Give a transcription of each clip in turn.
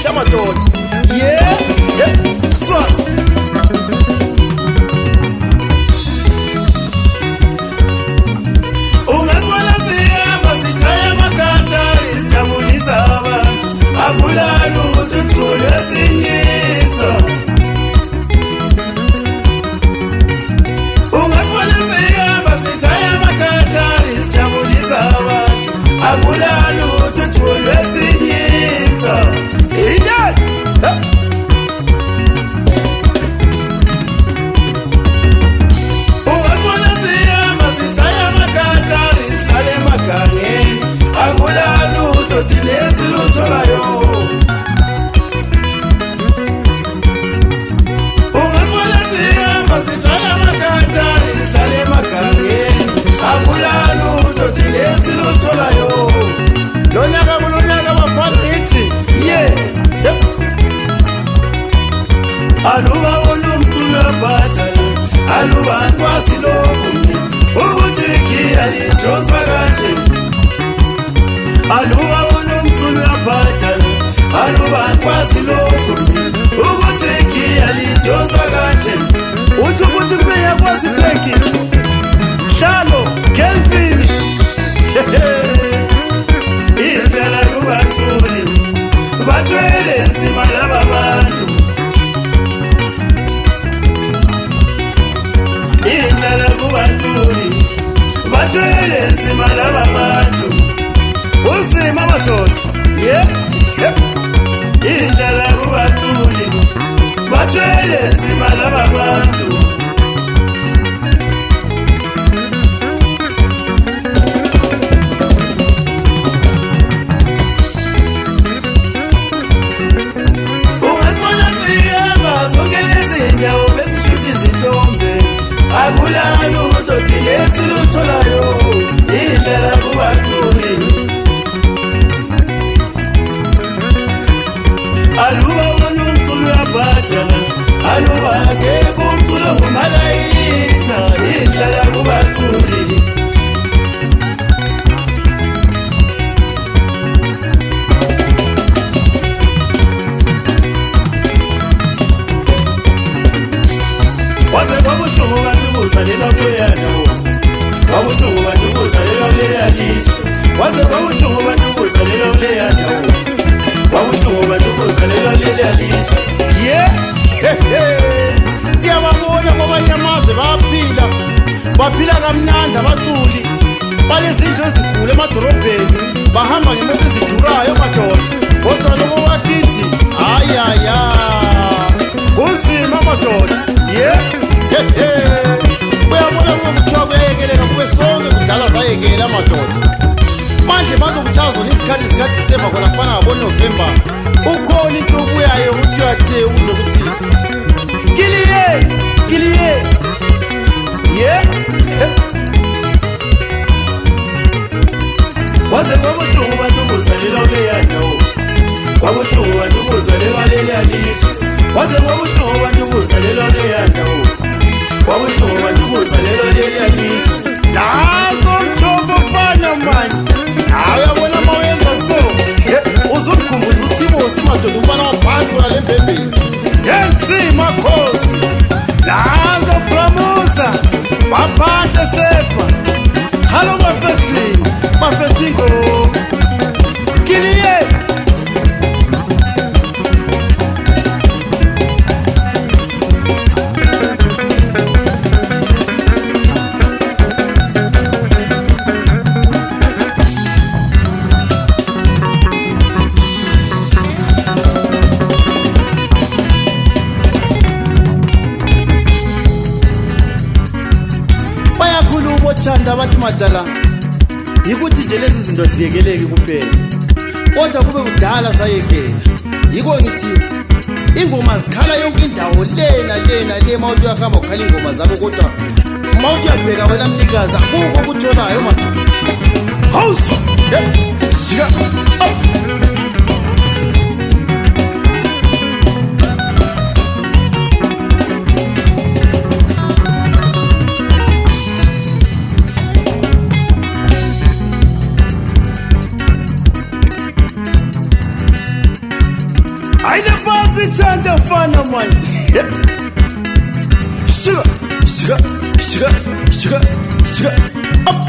Sha madoda. Yeah, yeah, swag. Ungazibona sihamba sithaya amakata isijabulisa abantu. Akulala ukuthi uthule sinisa. Ungazibona sihamba sithaya amakata isijabulisa abantu. Akulala ukuthi uthule sinisa. Indad. Ungazibona sihamba sithaya amakata isihlale emagangeni. Akulala ukuthi nesilutsholayo. Ungazibona sihamba sithaya amakata isihlale emagangeni. Akulala ukuthi nesilutsholayo. Lonyaka kulonyaka bafana ithi yeah. Aluba unomculo bhathana aluba nkwazi lokhu ukuthi ngiyalidoswa kanje. Aluba unomculo bhathana aluba nkwazi lokhu ukuthi ngiyalidoswa kanje. Uthi ukuthi kube yakwazi Blake Hlalo Kelvin indlela kubathuli bathwele nsima laba bantu. Indlela kubathuli bathwele nsima laba bantu. Usima madoda. Yeah, yeah. Indlela kubathuli bathwele nsima laba bantu. Akulala ukuthi nesilutsholayo. Indlela kubathuli. Aluba unomculo bhathana aluba ngeke umculo ngumalayisa. Indlela kubathuli. Waze kwabuhlungu bantu kuzalela kuyana. Kwabuhlungu bantu kuzalela kuleya lizwe. Waze kwabuhlungu bantu kuzalela kuleyana. Kwabuhlungu bantu kuzalela kuleya lizwe. Yeah, siyababona kwabanye amazwe baphila kamnandi abaculi. Balezindlu ezinkulu emadolobheni bahamba ngemoto ezidurayo madoda. Kodwa lokho wakithi ayaya kunzima madoda. Yeah, uyabona kuthiwa kuyayekeleka kube sonke kudala sayekela madoda. Manje bazokuchazwa izikhathi zikaDisemba khona kufana ngaboNovemba. Ukhona into obuyayo ukuthi uyathe uzokuthi kiliye. Yeah, waze kwabuhlungu bantu kuzalela kuleya ndawo. Kwabuhlungu bantu kuzalela kuleya lizwe. Waze kwabuhlungu bantu kuzalela kuleya ndawo. Kwabuhlungu bantu kuzalela kuleya lizwe. Nazo mthombo fana manje. Uyabona mawenza so. Uzumkhumbuza uThimosi madoda umfana waphansi kona lembembezi. Ngenzima khosi. Nazo Bramuza baphandle sefa. Hello mafashini go. Kiliye. Bayakhuluma abantu madala yikuthi nje lezi zinto ziyekeleke kuphela. Kodwa kube kudala sayekela. Yiko ngithi ingoma zikhala yonke indawo le mawuthi uyahamba ukhala ingoma zabo kodwa mawuthi uyabheka wena mnikazi akukho okutholayo madoda. House sika wana mani shiga up.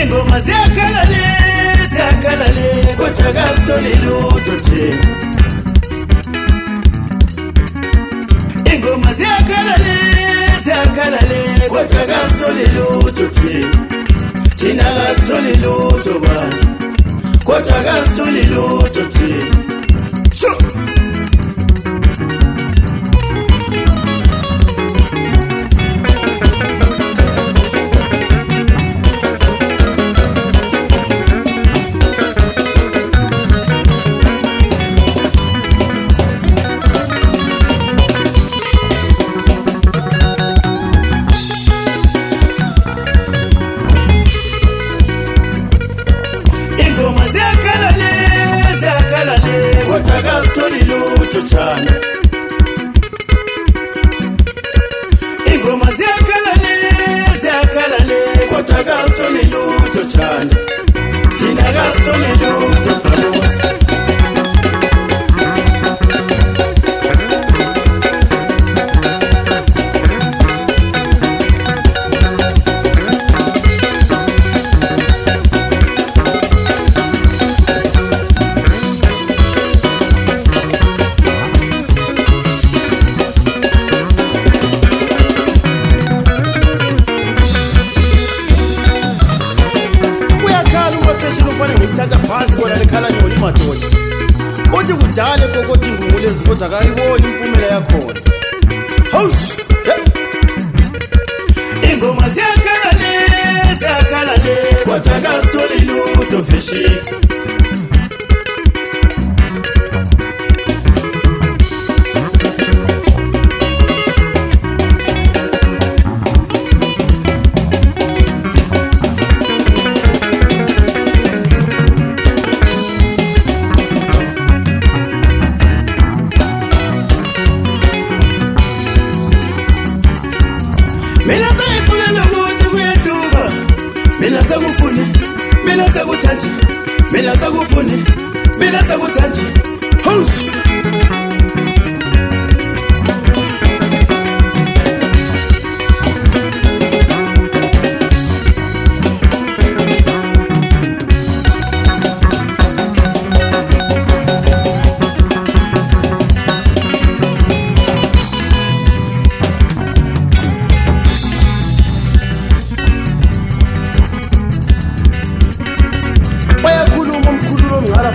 Ingoma ziyakalale kodwa kasitholi lutho thina. Ingoma ziyakalale kodwa kasitholi lutho thina. Thina kasitholi lutho bantu kodwa kasitholi lutho thina. Kodwa kasitholi lutho chana. Ingoma ziyakalale kodwa kasitholi lutho chana. Thina kasitholi lutho bhamuzi. Ngithatha phansi kona lekhala nyoni madoda. Uthi kudale kokothi ingumule zikodwa akayiboni impumela yakhona. House ingoma ziyakalale kodwa kasitholi lutho feshi. Mina sakuthanji house.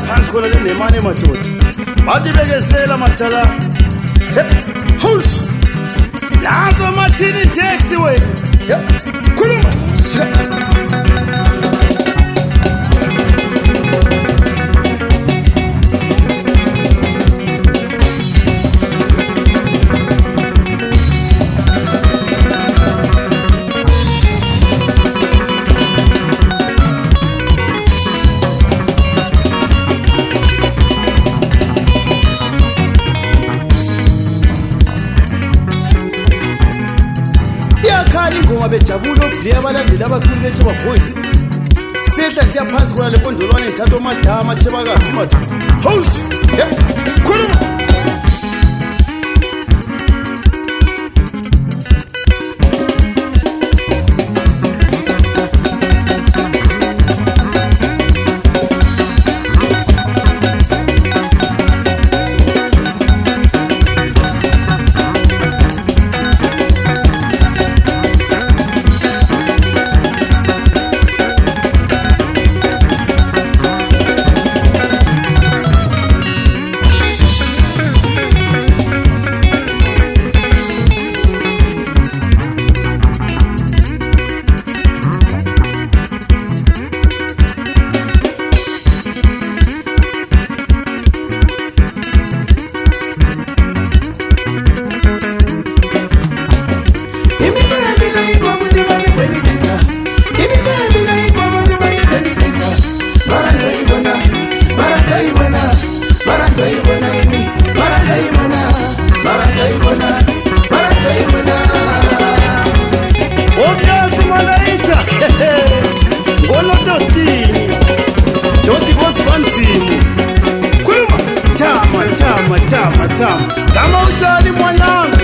Phansi khona le nemane madoda bathi bekezela mathala house lazo mathini taxi wena khuluma ingoma bejabula obhiya abalandeli abakhulu besheba boys. Sehla siyaphansi kona le pondolwane ngithatha omadama chebakazi madoda house khuluma. tama ujali mwanangu.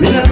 Mina